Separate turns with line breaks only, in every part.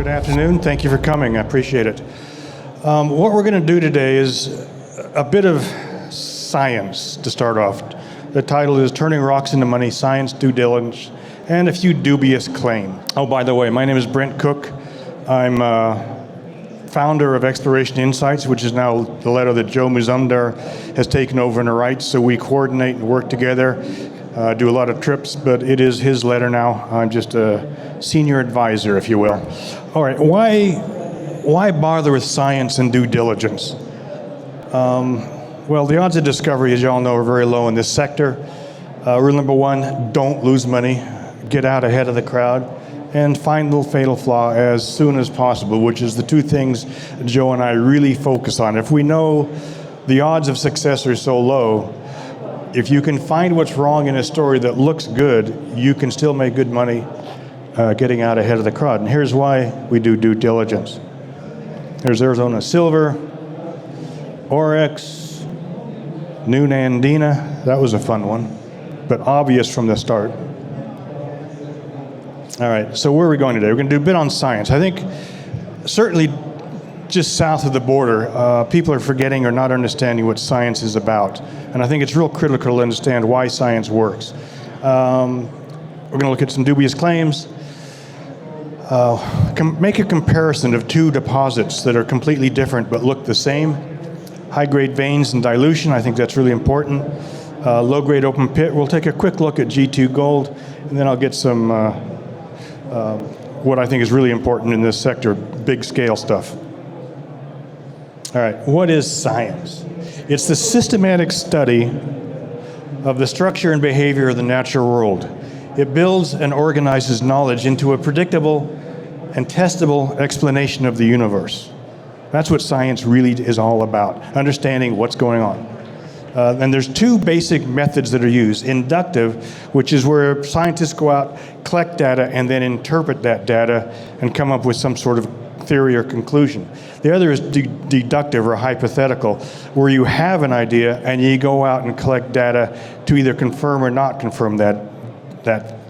Good afternoon. Thank you for coming. I appreciate it. What we're going to do today is a bit of science to start off. The title is Turning Rocks into Money, Science, Due Diligence, and a few dubious claims. Oh, by the way, my name is Brent Cook. I'm founder of Expiration Insights, which is now the letter that Joe Muzumdar has taken over in the rights. So we coordinate and work together, do a lot of trips, but it is his letter now. I'm just a senior advisor, if you will. All right, why bother with science and due diligence? Well, the odds of discovery, as you all know, are very low in this sector. Rule number one, don't lose money. Get out ahead of the crowd and find the fatal flaw as soon as possible, which is the two things Joe and I really focus on. If we know the odds of success are so low, if you can find what's wrong in a story that looks good, you can still make good money getting out ahead of the crowd. And here's why we do due diligence. There's Arizona Silver, Oryx, New Nandina. That was a fun one, but obvious from the start. All right, so where are we going today? We're going to do a bit on science. I think certainly just south of the border, people are forgetting or not understanding what science is about. And I think it's real critical to understand why science works. We're going to look at some dubious claims. Make a comparison of two deposits that are completely different but look the same. High-grade veins and dilution, I think that's really important. Low-grade open pit, we'll take a quick look at G2 gold, and then I'll get some what I think is really important in this sector, big-scale stuff. All right, what is science? It's the systematic study of the structure and behavior of the natural world. It builds and organizes knowledge into a predictable and testable explanation of the universe. That's what science really is all about, understanding what's going on. And there's two basic methods that are used. Inductive, which is where scientists go out, collect data, and then interpret that data and come up with some sort of theory or conclusion. The other is deductive or hypothetical, where you have an idea and you go out and collect data to either confirm or not confirm that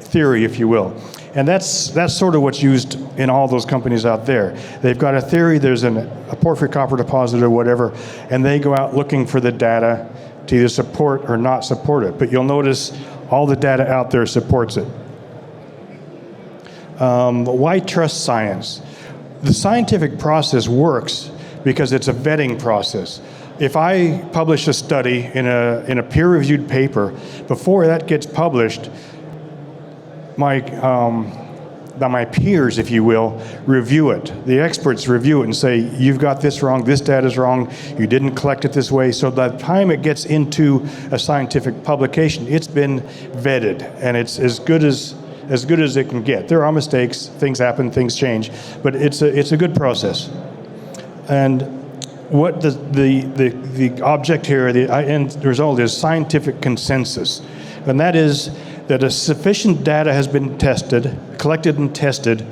theory, if you will. And that's sort of what's used in all those companies out there. They've got a theory, there's a porphyry copper deposit or whatever, and they go out looking for the data to either support or not support it. But you'll notice all the data out there supports it. Why trust science? The scientific process works because it's a vetting process. If I publish a study in a peer-reviewed paper, before that gets published, my peers, if you will, review it. The experts review it and say, you've got this wrong, this data's wrong, you didn't collect it this way. So by the time it gets into a scientific publication, it's been vetted, and it's as good as it can get. There are mistakes, things happen, things change, but it's a good process. And what the object here, the end result is scientific consensus, and that is that a sufficient data has been collected and tested,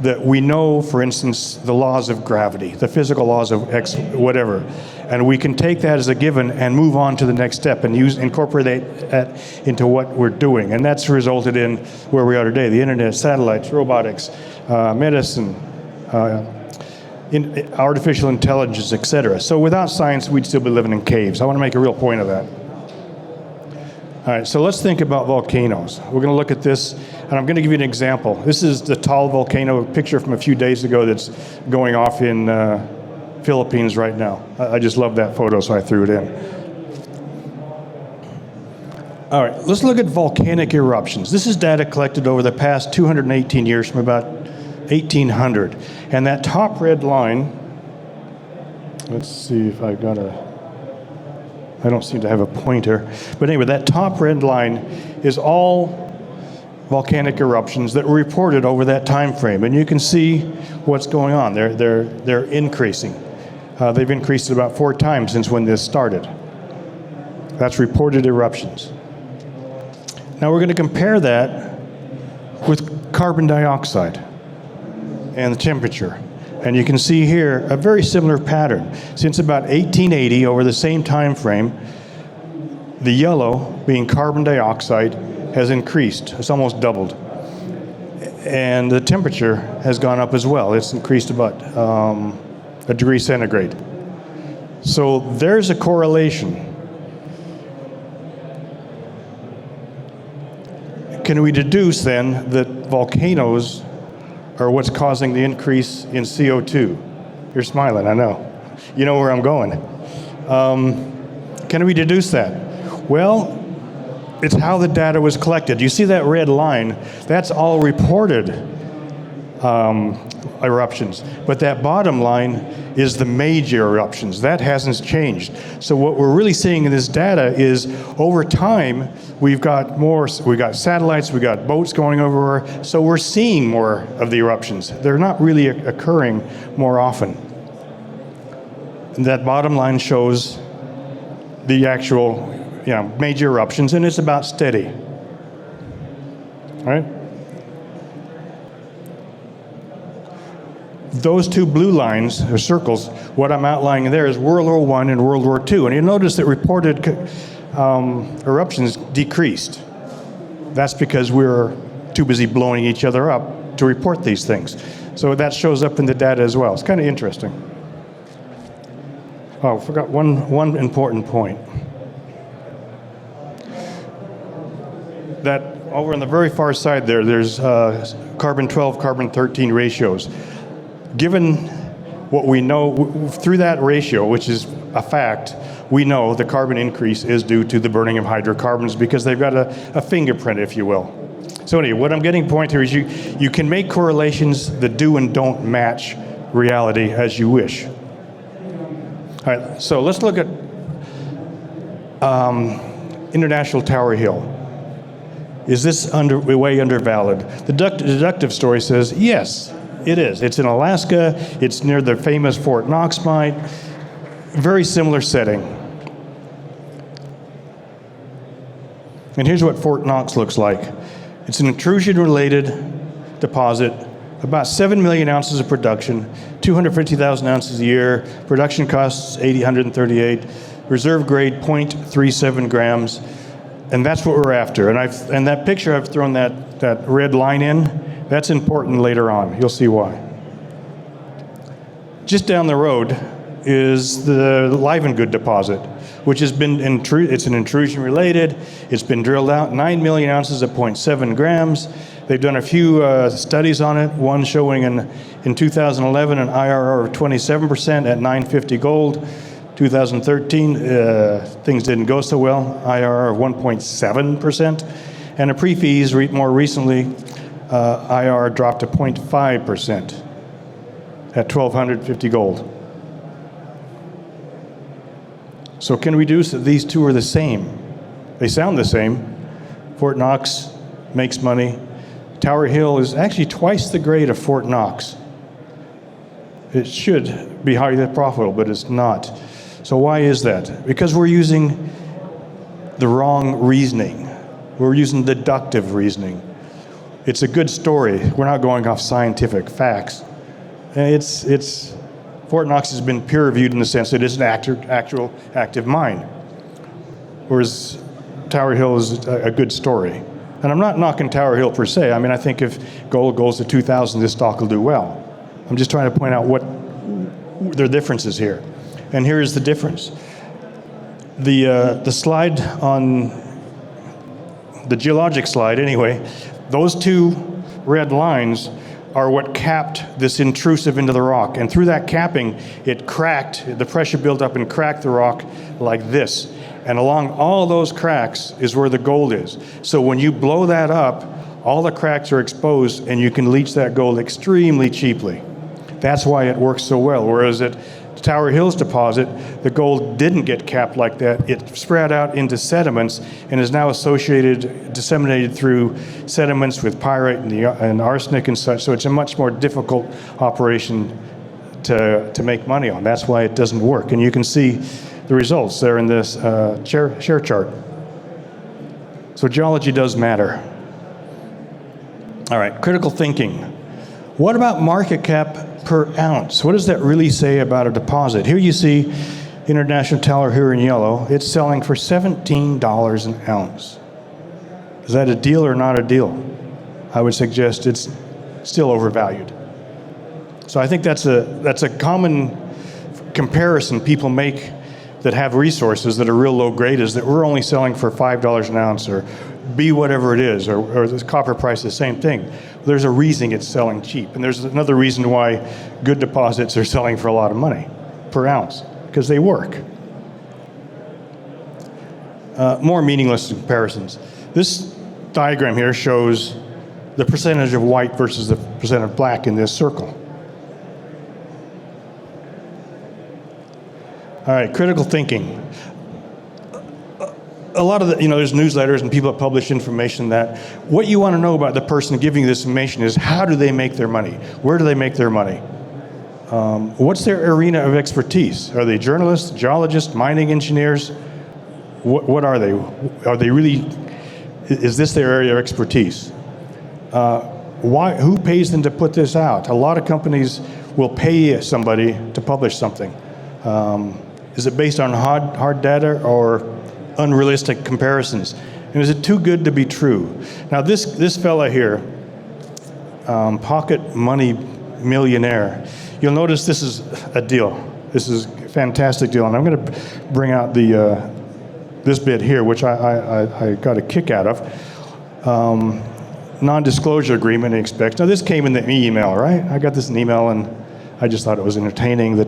that we know, for instance, the laws of gravity, the physical laws of X, whatever, and we can take that as a given and move on to the next step and incorporate that into what we're doing. And that's resulted in where we are today, the internet, satellites, robotics, medicine, artificial intelligence, etc. So without science, we'd still be living in caves. I want to make a real point of that. All right, so let's think about volcanoes. We're going to look at this, and I'm going to give you an example. This is the tall volcano picture from a few days ago that's going off in Philippines right now. I just love that photo, so I threw it in. All right, let's look at volcanic eruptions. This is data collected over the past 218 years from about 1800. And that top red line, let's see if I've got I don't seem to have a pointer. But anyway, that top red line is all volcanic eruptions that were reported over that time frame. And you can see what's going on. They're increasing. They've increased about 4 times since when this started. That's reported eruptions. Now we're going to compare that with carbon dioxide and the temperature. And you can see here a very similar pattern. Since about 1880, over the same time frame, the yellow, being carbon dioxide, has increased. It's almost doubled. And the temperature has gone up as well. It's increased about a degree centigrade. So there's a correlation. Can we deduce then that volcanoes are what's causing the increase in CO2? You're smiling, I know. You know where I'm going. Can we deduce that? Well, it's how the data was collected. You see that red line? That's all reported eruptions. But that bottom line is the major eruptions. That hasn't changed. So what we're really seeing in this data is over time, we've got satellites, we've got boats going over, so we're seeing more of the eruptions. They're not really occurring more often. And that bottom line shows the actual major eruptions, and it's about steady. All right? Those two blue lines, or circles, what I'm outlining there is World War I and World War II. And you notice that reported eruptions decreased. That's because we were too busy blowing each other up to report these things. So that shows up in the data as well. It's kind of interesting. Oh, I forgot one important point. That over on the very far side there's carbon-12, carbon-13 ratios. Given what we know through that ratio, which is a fact, we know the carbon increase is due to the burning of hydrocarbons because they've got a fingerprint, if you will. So anyway, what I'm getting point here is you can make correlations that do and don't match reality as you wish. All right, so let's look at International Tower Hill. Is this way undervalued? The deductive story says, yes, it is. It's in Alaska. It's near the famous Fort Knox mine. Very similar setting. And here's what Fort Knox looks like. It's an intrusion-related deposit, about 7 million ounces of production, 250,000 ounces a year, production costs $838, reserve grade 0.37 grams, and that's what we're after. And that picture, I've thrown that red line in. That's important later on. You'll see why. Just down the road is the Livengood deposit, which has been it's an intrusion related. It's been drilled out, 9 million ounces at 0.7 grams. They've done a few studies on it, one showing in 2011 an IRR of 27% at $950 gold. 2013, things didn't go so well, IRR of 1.7%. And a pre-fees more recently, IRR dropped to 0.5% at $1,250 gold. So can we deduce that these two are the same? They sound the same. Fort Knox makes money. Tower Hill is actually twice the grade of Fort Knox. It should be highly profitable, but it's not. So why is that? Because we're using the wrong reasoning. We're using deductive reasoning. It's a good story. We're not going off scientific facts. It's Fort Knox has been peer-reviewed in the sense that it's an actual active mine, whereas Tower Hill is a good story. And I'm not knocking Tower Hill per se. I mean, I think if gold goes to 2,000, this stock will do well. I'm just trying to point out what there are differences here. And here is the difference. The slide on the geologic slide, anyway, those two red lines are what capped this intrusive into the rock. And through that capping, it cracked, the pressure built up and cracked the rock like this. And along all those cracks is where the gold is. So when you blow that up, all the cracks are exposed and you can leach that gold extremely cheaply. That's why it works so well. Whereas at Tower Hill's deposit, the gold didn't get capped like that. It spread out into sediments and is now disseminated through sediments with pyrite and arsenic and such. So it's a much more difficult operation to make money on. That's why it doesn't work. And you can see the results there in this share chart. So geology does matter. All right, critical thinking. What about market cap per ounce? What does that really say about a deposit? Here you see International Tower here in yellow. It's selling for $17 an ounce. Is that a deal or not a deal? I would suggest it's still overvalued. So I think that's a common comparison people make that have resources that are real low grade, is that we're only selling for $5 an ounce, or B whatever it is, or the copper price, the same thing. There's a reason it's selling cheap, and there's another reason why good deposits are selling for a lot of money per ounce, because they work. More meaningless comparisons. This diagram here shows the percentage of white versus the percent of black in this circle. All right, critical thinking. A lot of there's newsletters and people that publish information that what you want to know about the person giving this information is how do they make their money? Where do they make their money? What's their arena of expertise? Are they journalists, geologists, mining engineers? What are they? Are they really, is this their area of expertise? Who pays them to put this out? A lot of companies will pay somebody to publish something. Is it based on hard data or unrealistic comparisons? And is it too good to be true? Now this fella here, pocket money millionaire, you'll notice this is a deal. This is a fantastic deal, and I'm going to bring out this bit here, which I got a kick out of. Non-disclosure agreement, expect. Now this came in the email, right? I got this in email, and I just thought it was entertaining that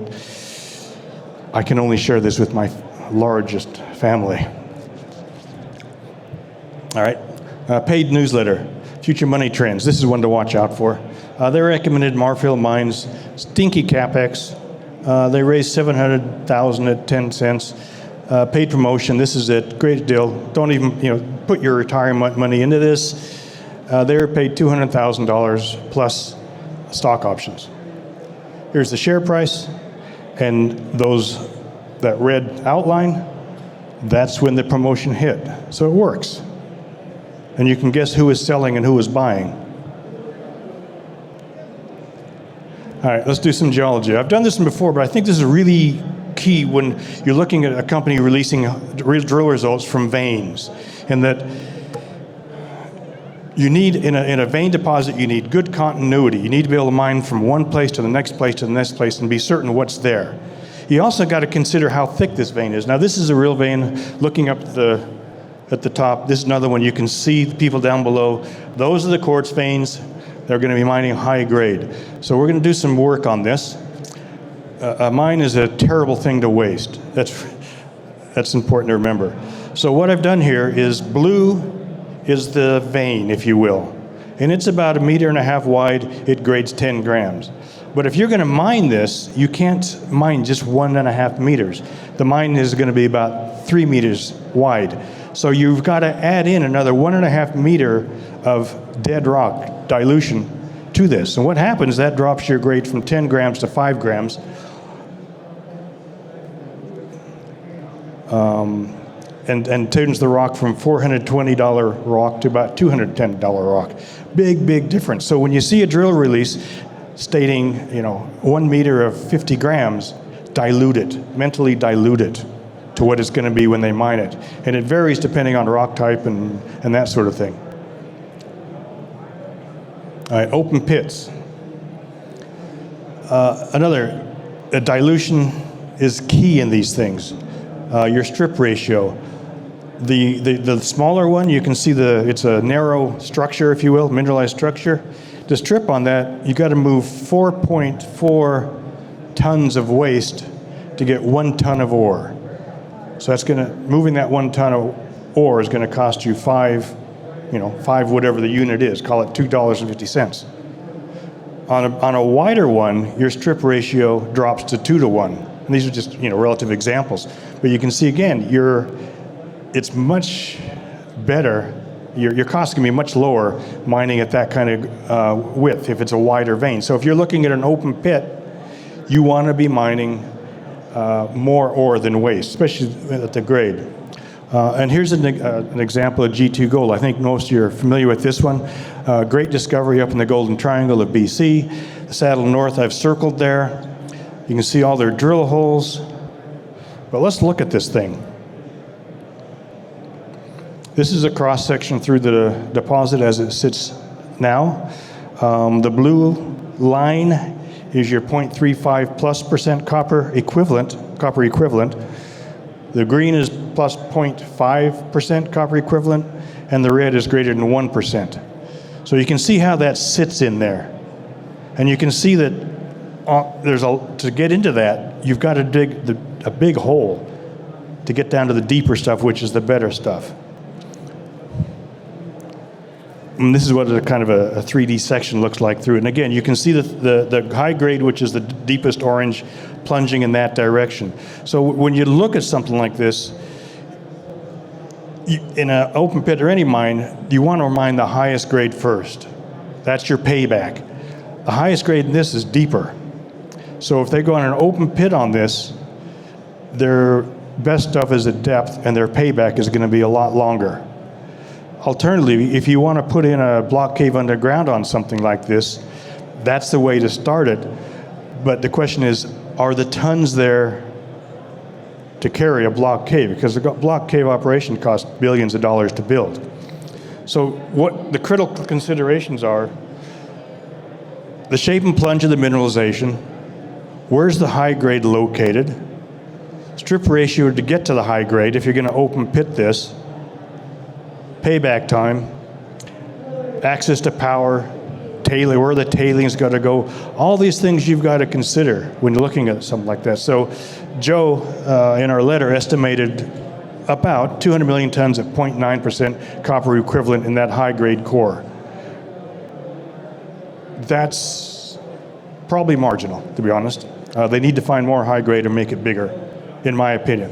I can only share this with my largest family. All right, paid newsletter, Future Money Trends. This is one to watch out for. They recommended Marfil Mines, stinky CapEx. They raised $700,000 at 10 cents. Paid promotion, this is it, great deal. Don't even put your retirement money into this. They were paid $200,000 plus stock options. Here's the share price, and that red outline, that's when the promotion hit. So it works. And you can guess who is selling and who is buying. All right, let's do some geology. I've done this one before, but I think this is really key when you're looking at a company releasing drill results from veins, and that you need, in a vein deposit, you need good continuity. You need to be able to mine from one place to the next place to the next place and be certain of what's there. You also got to consider how thick this vein is. Now this is a real vein. Looking up at the top, this is another one. You can see the people down below. Those are the quartz veins. They're going to be mining high grade. So we're going to do some work on this. A mine is a terrible thing to waste. That's important to remember. So what I've done here is blue is the vein, if you will. And it's about 1.5 meters wide. It grades 10 grams. But if you're going to mine this, you can't mine just 1.5 meters. The mine is going to be about 3 meters wide. So you've got to add in another 1.5 meter of dead rock dilution to this. And what happens, that drops your grade from 10 grams to 5 grams. And turns the rock from $420 rock to about $210 rock. Big difference. So when you see a drill release stating, 1 meter of 50 grams, dilute it, mentally dilute it to what it's going to be when they mine it. And it varies depending on rock type and that sort of thing. All right, open pits. A dilution is key in these things. Your strip ratio. The smaller one, you can see it's a narrow structure, if you will, mineralized structure. The strip on that, you got to move 4.4 tons of waste to get 1 ton of ore. So moving that 1 ton of ore is going to cost you five whatever the unit is, call it $2.50. On a wider one, your strip ratio drops to 2 to 1. And these are just relative examples. But you can see again, it's much better. Your cost can be much lower mining at that kind of width if it's a wider vein. So if you're looking at an open pit, you want to be mining more ore than waste, especially at the grade. And here's an example of G2 gold. I think most of you are familiar with this one. Great discovery up in the Golden Triangle of BC. The Saddle North I've circled there. You can see all their drill holes. But let's look at this thing. This is a cross-section through the deposit as it sits now. The blue line is your 0.35+% copper equivalent. The green is plus 0.5% copper equivalent, and the red is greater than 1%. So you can see how that sits in there. And you can see that to get into that, you've got to dig a big hole to get down to the deeper stuff, which is the better stuff. And this is what a kind of a 3D section looks like through it. And again, you can see the high grade, which is the deepest orange, plunging in that direction. So when you look at something like this, in an open pit or any mine, you want to mine the highest grade first. That's your payback. The highest grade in this is deeper. So if they go on an open pit on this, their best stuff is at depth, and their payback is going to be a lot longer. Alternatively, if you want to put in a block cave underground on something like this, that's the way to start it. But the question is, are the tons there to carry a block cave? Because the block cave operation costs billions of dollars to build. So what the critical considerations are: the shape and plunge of the mineralization, where's the high grade located, strip ratio to get to the high grade if you're going to open pit this, payback time, access to power, where the tailings got to go. All these things you've got to consider when you're looking at something like that. So Joe, in our letter, estimated about 200 million tons at 0.9% copper equivalent in that high-grade core. That's probably marginal, to be honest. They need to find more high-grade and make it bigger, in my opinion.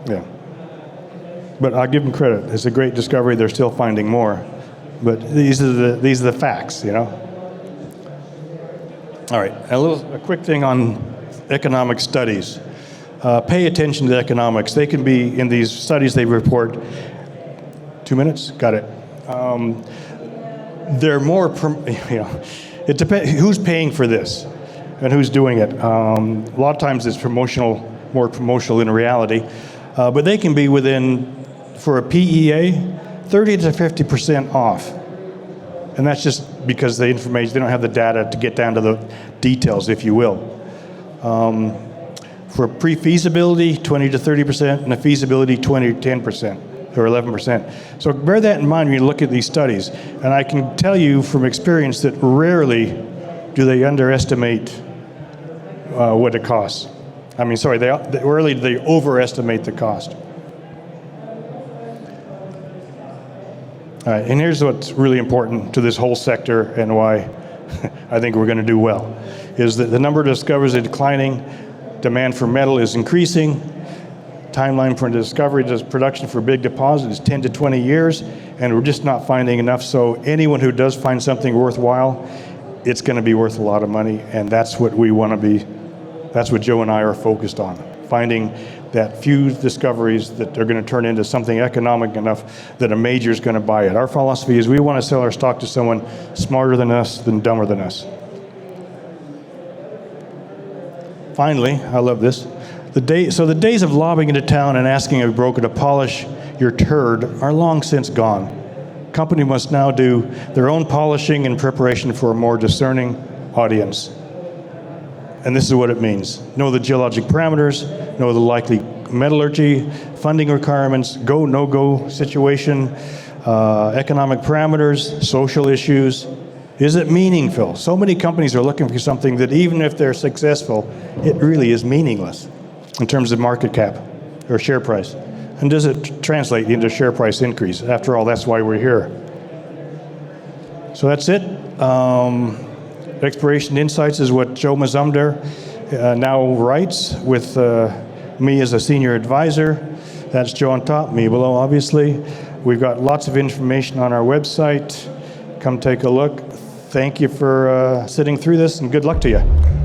Yeah. But I'll give them credit. It's a great discovery. They're still finding more. But these are the facts, you know. All right, a quick thing on economic studies. Pay attention to economics. They can be, in these studies they report, 2 minutes? Got it. They're more, it depends who's paying for this and who's doing it. A lot of times it's more promotional in reality. But they can be within, for a PEA, 30 to 50% off. And that's just because the information, they don't have the data to get down to the details, if you will. For pre-feasibility, 20 to 30%, and a feasibility, 20 to 10%, or 11%. So bear that in mind when you look at these studies. And I can tell you from experience that rarely do they underestimate what it costs. Rarely do they overestimate the cost. All right, and here's what's really important to this whole sector and why I think we're going to do well, is that the number of discoveries is declining, demand for metal is increasing, timeline for discovery to production for big deposit is 10 to 20 years, and we're just not finding enough. So anyone who does find something worthwhile, it's going to be worth a lot of money, and that's what we want to be. That's what Joe and I are focused on, finding that few discoveries that are going to turn into something economic enough that a major is going to buy it. Our philosophy is we want to sell our stock to someone smarter than us than dumber than us. Finally, I love this. The days of lobbying into town and asking a broker to polish your turd are long since gone. Company must now do their own polishing in preparation for a more discerning audience. And this is what it means. Know the geologic parameters, know the likely metallurgy, funding requirements, go, no-go situation, economic parameters, social issues. Is it meaningful? So many companies are looking for something that even if they're successful, it really is meaningless in terms of market cap or share price. And does it translate into share price increase? After all, that's why we're here. So that's it. Expiration Insights is what Joe Mazumdar now writes with me as a senior advisor. That's Joe on top, me below, obviously. We've got lots of information on our website. Come take a look. Thank you for sitting through this, and good luck to you.